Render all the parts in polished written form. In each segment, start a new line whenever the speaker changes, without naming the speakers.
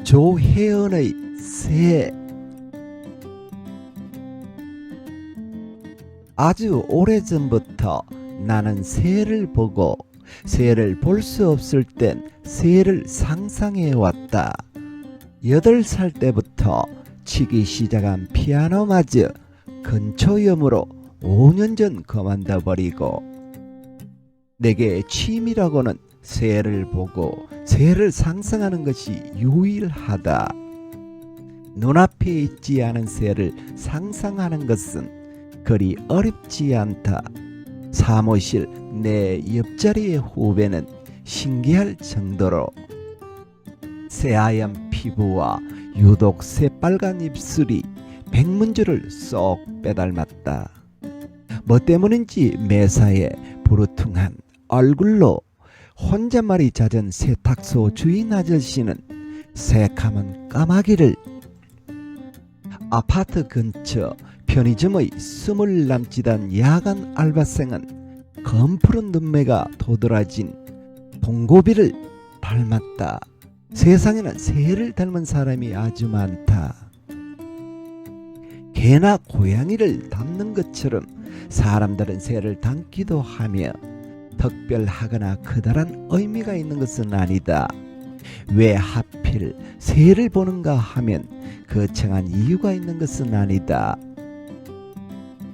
조혜연의 새. 아주 오래전부터 나는 새를 보고 새를 볼 수 없을 땐 새를 상상해 왔다. 8살 때부터 치기 시작한 피아노마저 근초염으로 5년 전 그만둬 버리고, 내게 취미라고는 새를 보고 새를 상상하는 것이 유일하다. 눈앞에 있지 않은 새를 상상하는 것은 그리 어렵지 않다. 사무실 내 옆자리의 후배는 신기할 정도로 새하얀 피부와 유독 새빨간 입술이 백문주를 쏙 빼닮았다. 뭐 때문인지 매사에 부르퉁한 얼굴로 혼잣말이 잦은 세탁소 주인 아저씨는 새카만 까마귀를, 아파트 근처 편의점의 숨을 남짓한 야간 알바생은 검푸른 눈매가 도드라진 동고비를 닮았다. 세상에는 새를 닮은 사람이 아주 많다. 개나 고양이를 닮는 것처럼 사람들은 새를 닮기도 하며 특별하거나 커다란 의미가 있는 것은 아니다. 왜 하필 새를 보는가 하면 거창한 이유가 있는 것은 아니다.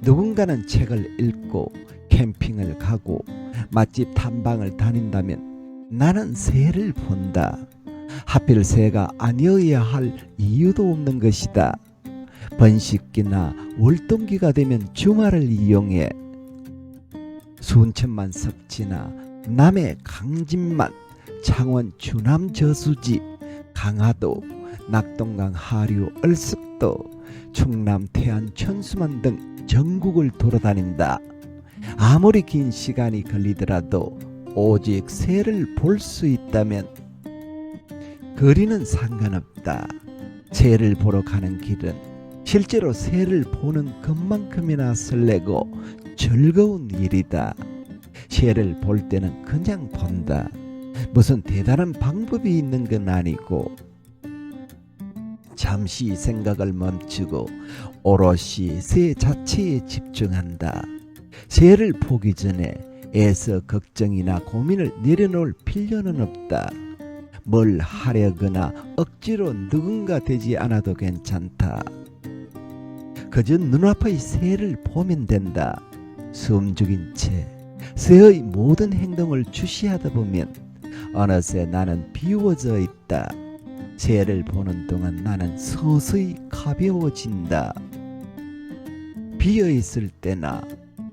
누군가는 책을 읽고 캠핑을 가고 맛집 탐방을 다닌다면 나는 새를 본다. 하필 새가 아니어야 할 이유도 없는 것이다. 번식기나 월동기가 되면 주말을 이용해 순천만 섭지나 남해 강진만, 창원 주남 저수지, 강화도, 낙동강 하류 얼숙도, 충남 태안 천수만 등 전국을 돌아다닌다. 아무리 긴 시간이 걸리더라도 오직 새를 볼 수 있다면 거리는 상관없다. 새를 보러 가는 길은 실제로 새를 보는 것만큼이나 설레고 즐거운 일이다. 새를 볼 때는 그냥 본다. 무슨 대단한 방법이 있는 건 아니고, 잠시 생각을 멈추고 오롯이 새 자체에 집중한다. 새를 보기 전에 애써 걱정이나 고민을 내려놓을 필요는 없다. 뭘 하려거나 억지로 누군가 되지 않아도 괜찮다. 그저 눈앞의 새를 보면 된다. 숨죽인 채 새의 모든 행동을 주시하다 보면 어느새 나는 비워져 있다. 새를 보는 동안 나는 서서히 가벼워진다. 비어있을 때나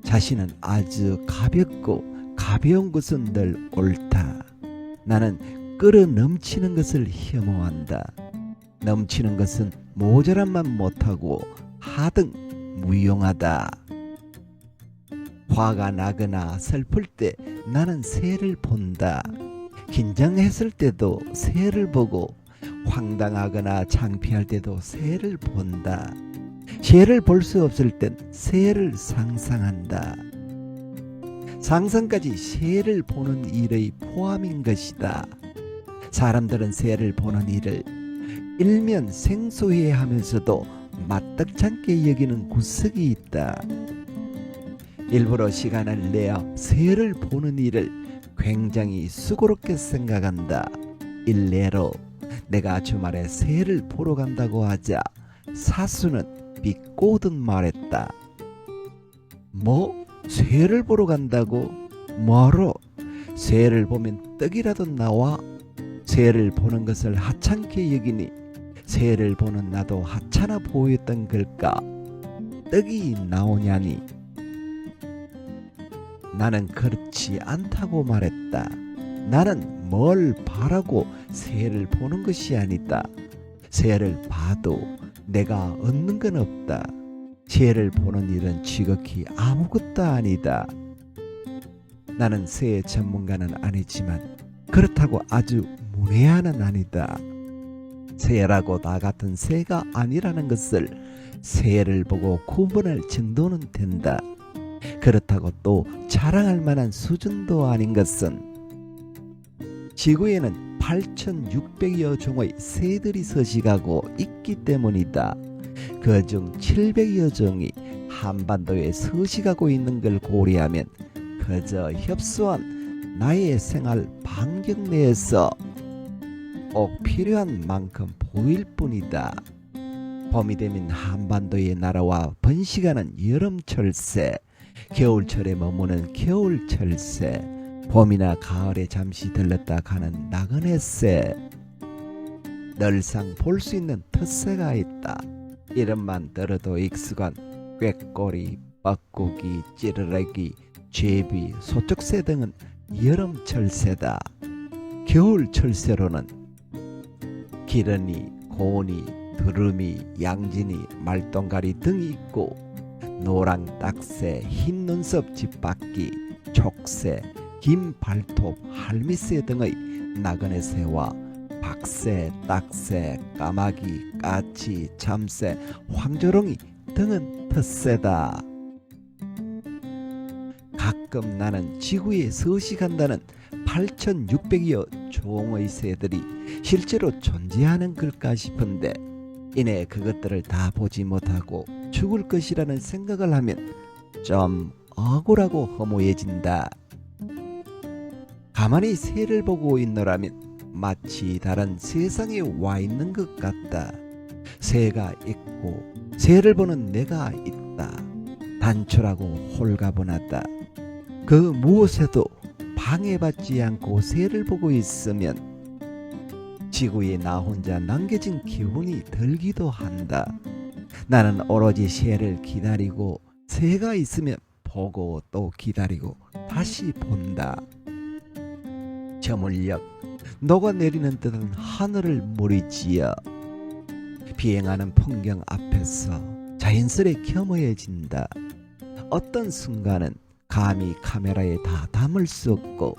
자신은 아주 가볍고 가벼운 것은 늘 옳다. 나는 끓어 넘치는 것을 혐오한다. 넘치는 것은 모자란만 못하고 하등 무용하다. 화가 나거나 슬플 때 나는 새를 본다. 긴장했을 때도 새를 보고 황당하거나 창피할 때도 새를 본다. 새를 볼 수 없을 땐 새를 상상한다. 상상까지 새를 보는 일의 포함인 것이다. 사람들은 새를 보는 일을 일면 생소해 하면서도 마땅찮게 여기는 구석이 있다. 일부러 시간을 내어 새를 보는 일을 굉장히 수고롭게 생각한다. 일례로 내가 주말에 새를 보러 간다고 하자 사수는 비꼬듯 말했다. 뭐? 새를 보러 간다고? 뭐로? 새를 보면 떡이라도 나와? 새를 보는 것을 하찮게 여기니 새를 보는 나도 하찮아 보였던 걸까? 떡이 나오냐니? 나는 그렇지 않다고 말했다. 나는 뭘 바라고 새를 보는 것이 아니다. 새를 봐도 내가 얻는 건 없다. 새를 보는 일은 지극히 아무것도 아니다. 나는 새 전문가는 아니지만 그렇다고 아주 문외한은 아니다. 새라고 나 같은 새가 아니라는 것을 새를 보고 구분할 정도는 된다. 그렇다고 또 자랑할 만한 수준도 아닌 것은 지구에는 8,600여 종의 새들이 서식하고 있기 때문이다. 그중 700여 종이 한반도에 서식하고 있는 걸 고려하면 그저 협소한 나의 생활 반경 내에서 꼭 필요한 만큼 보일 뿐이다. 봄이 되면 한반도에 날아와 번식하는 여름철새, 겨울철에 머무는 겨울철새, 봄이나 가을에 잠시 들렀다 가는 나그네새, 늘상 볼 수 있는 텃새가 있다. 이름만 들어도 익숙한 꾀꼬리, 뻐꾸기, 찌르레기, 제비, 소쩍새 등은 여름철새다. 겨울철새로는 기러니, 고니, 두루미, 양진이, 말똥가리 등이 있고 노랑 딱새, 흰 눈썹 집바퀴, 촉새, 긴 발톱, 할미새 등의 나그네새와 박새, 딱새, 까마귀, 까치, 참새, 황조롱이 등은 텃새다. 가끔 나는 지구에 서식한다는 8,600여 종의 새들이 실제로 존재하는 걸까 싶은데 이내 그것들을 다 보지 못하고 죽을 것이라는 생각을 하면 좀 억울하고 허무해진다. 가만히 새를 보고 있노라면 마치 다른 세상에 와 있는 것 같다. 새가 있고 새를 보는 내가 있다. 단촐하고 홀가분하다. 그 무엇에도 방해받지 않고 새를 보고 있으면 지구에 나 혼자 남겨진 기분이 들기도 한다. 나는 오로지 새를 기다리고 새가 있으면 보고 또 기다리고 다시 본다. 저물녘 녹아내리는 듯한 하늘을 무리지어 비행하는 풍경 앞에서 자연스레 겸허해진다. 어떤 순간은 감히 카메라에 다 담을 수 없고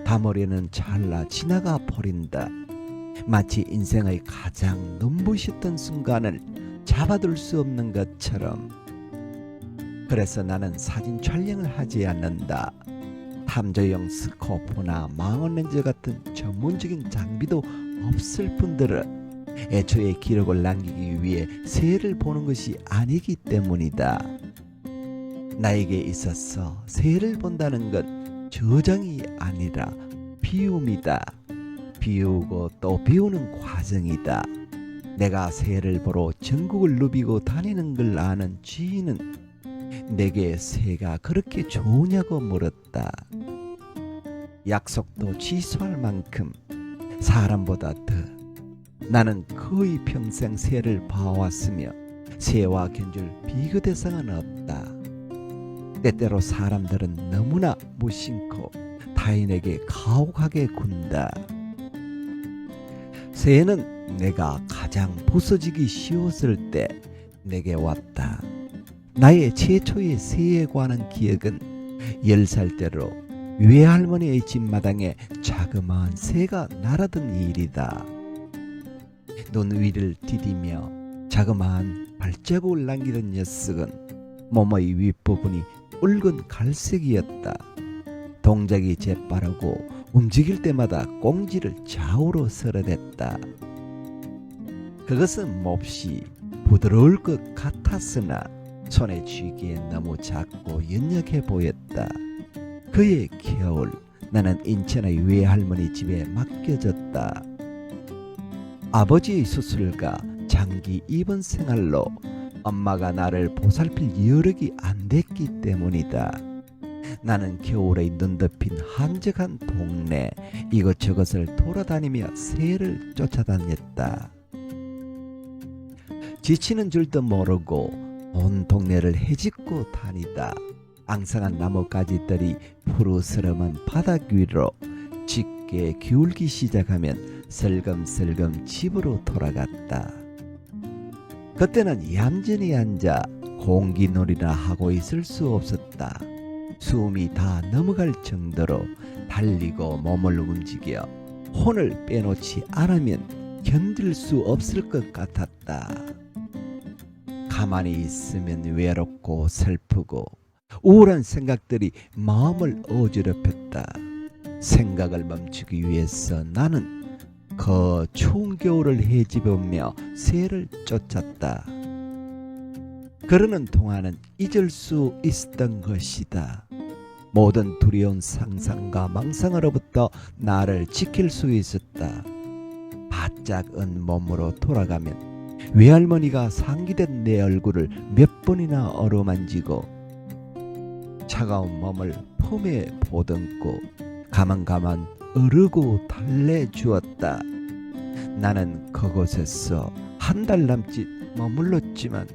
담으려는 찰나 지나가 버린다. 마치 인생의 가장 눈부셨던 순간을 잡아둘 수 없는 것처럼. 그래서 나는 사진 촬영을 하지 않는다. 탐조용 스코프나 망원렌즈 같은 전문적인 장비도 없을 뿐더러 애초에 기록을 남기기 위해 새를 보는 것이 아니기 때문이다. 나에게 있어서 새를 본다는 건 저장이 아니라 비움이다. 비우고 또 비우는 과정이다. 내가 새를 보러 전국을 누비고 다니는 걸 아는 지인은 내게 새가 그렇게 좋으냐고 물었다. 약속도 취소할 만큼 사람보다 더 나는 거의 평생 새를 봐왔으며 새와 견줄 비교 대상은 없다. 때때로 사람들은 너무나 무심코 타인에게 가혹하게 군다. 새는 내가 가장 부서지기 쉬웠을 때 내게 왔다. 나의 최초의 새에 관한 기억은 10살 때로 외할머니의 집마당에 자그마한 새가 날아든 일이다. 눈 위를 디디며 자그마한 발자국을 남기던 녀석은 몸의 윗부분이 붉은 갈색이었다. 동작이 재빠르고 움직일 때마다 꽁지를 좌우로 쓸어댔다. 그것은 몹시 부드러울 것 같았으나 손에 쥐기에 너무 작고 연약해 보였다. 그의 겨울 나는 인천의 외할머니 집에 맡겨졌다. 아버지의 수술과 장기 입원 생활로 엄마가 나를 보살필 여력이 안 됐기 때문이다. 나는 겨울에 눈 덮인 한적한 동네 이것저것을 돌아다니며 새를 쫓아다녔다. 지치는 줄도 모르고 온 동네를 헤집고 다니다 앙상한 나뭇가지들이 푸르스름한 바닥 위로 짙게 기울기 시작하면 슬금슬금 집으로 돌아갔다. 그때는 얌전히 앉아 공기놀이나 하고 있을 수 없었다. 숨이 다 넘어갈 정도로 달리고 몸을 움직여 혼을 빼놓지 않으면 견딜 수 없을 것 같았다. 가만히 있으면 외롭고 슬프고 우울한 생각들이 마음을 어지럽혔다. 생각을 멈추기 위해서 나는 그 추운 겨울을 헤집으며 새를 쫓았다. 그러는 동안은 잊을 수 있었던 것이다. 모든 두려운 상상과 망상으로부터 나를 지킬 수 있었다. 바짝 은 몸으로 돌아가면 외할머니가 상기된 내 얼굴을 몇 번이나 어루만지고 차가운 몸을 품에 보듬고 가만가만 어르고 달래주었다. 나는 그곳에서 한 달 남짓 머물렀지만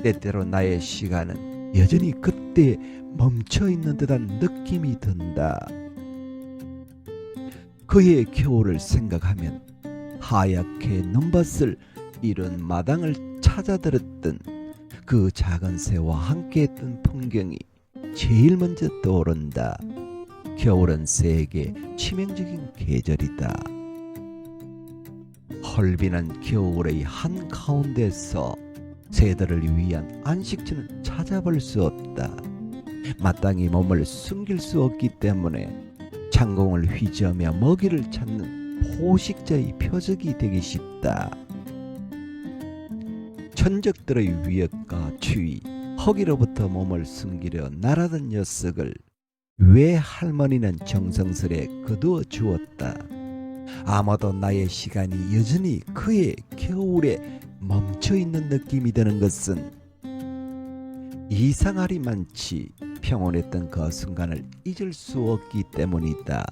때때로 나의 시간은 여전히 그때 멈춰있는 듯한 느낌이 든다. 그의 겨울을 생각하면 하얗게 눈밭을 이른 마당을 찾아들었던 그 작은 새와 함께했던 풍경이 제일 먼저 떠오른다. 겨울은 새에게 치명적인 계절이다. 헐비는 겨울의 한가운데서 새들을 위한 안식처는 찾아볼 수 없다. 마땅히 몸을 숨길 수 없기 때문에 창공을 휘저으며 먹이를 찾는 포식자의 표적이 되기 쉽다. 천적들의 위협과 추위, 허기로부터 몸을 숨기려 날아든 녀석을 외할머니는 정성스레 거두어 주었다. 아마도 나의 시간이 여전히 그의 겨울에 멈춰있는 느낌이 드는 것은 이상하리만치 평온했던 그 순간을 잊을 수 없기 때문이다.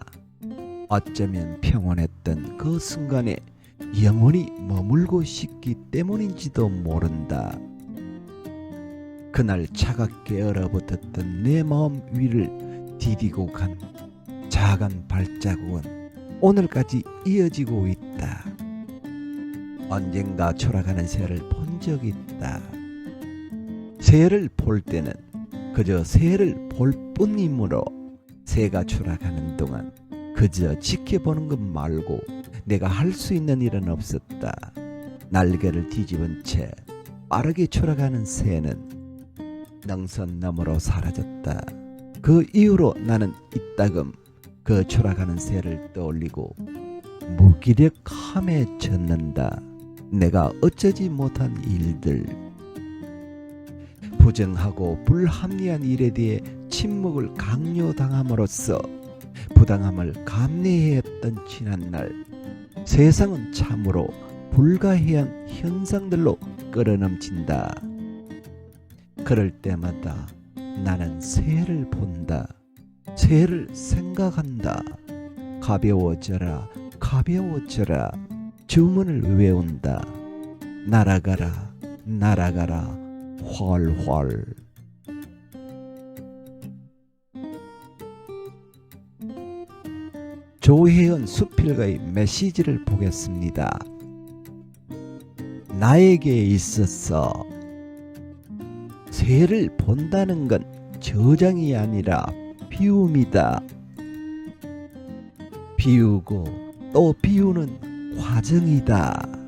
어쩌면 평온했던 그 순간에 영원히 머물고 싶기 때문인지도 모른다. 그날 차갑게 얼어붙었던 내 마음 위를 디디고 간 작은 발자국은 오늘까지 이어지고 있다. 언젠가 초라가는 새를 본 적 있다. 새를 볼 때는 그저 새를 볼 뿐이므로 새가 초라가는 동안 그저 지켜보는 것 말고 내가 할 수 있는 일은 없었다. 날개를 뒤집은 채 빠르게 초라가는 새는 능선 너머로 사라졌다. 그 이후로 나는 이따금 그 초라가는 새를 떠올리고 무기력함에 젖는다. 내가 어쩌지 못한 일들, 부정하고 불합리한 일에 대해 침묵을 강요당함으로써 부당함을 감내해야 했던 지난날, 세상은 참으로 불가해한 현상들로 끌어넘친다. 그럴 때마다 나는 새를 본다. 새를 생각한다. 가벼워져라, 가벼워져라. 주문을 외운다. 날아가라, 날아가라, 훨훨. 조혜연 수필가의 메시지를 보겠습니다. 나에게 있어서 새를 본다는 건 저장이 아니라 비움이다. 비우고 또 비우는 과정이다.